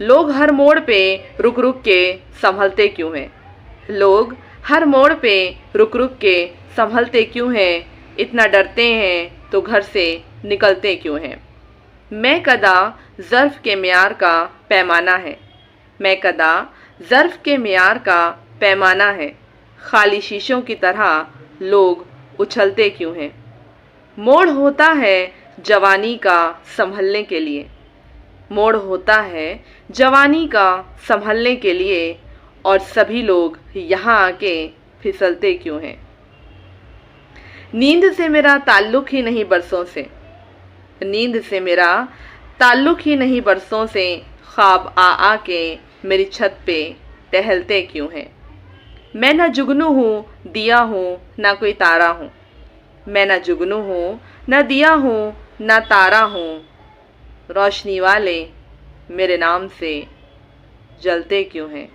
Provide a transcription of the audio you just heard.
लोग हर मोड़ पे रुक रुक के संभलते क्यों हैं? लोग हर मोड़ पे रुक रुक के संभलते क्यों हैं? इतना डरते हैं तो घर से निकलते क्यों हैं? मैं कदा ज़र्फ़ के म्यार का पैमाना है। मैं कदा ज़र्फ़ के म्यार का पैमाना है। खाली शीशों की तरह लोग उछलते क्यों हैं? मोड़ होता है जवानी का संभलने के लिए। मोड़ होता है जवानी का संभलने के लिए, और सभी लोग यहाँ आके फिसलते क्यों हैं? नींद से मेरा ताल्लुक़ ही नहीं बरसों से। नींद से मेरा ताल्लुक़ ही नहीं बरसों से। ख्वाब आ के मेरी छत पे टहलते क्यों हैं? मैं ना जुगनू हूँ, दिया हूँ, ना कोई तारा हूँ। मैं ना जुगनू हूँ, ना दिया हूँ, ना तारा हूँ। रोशनी वाले मेरे नाम से जलते क्यों हैं?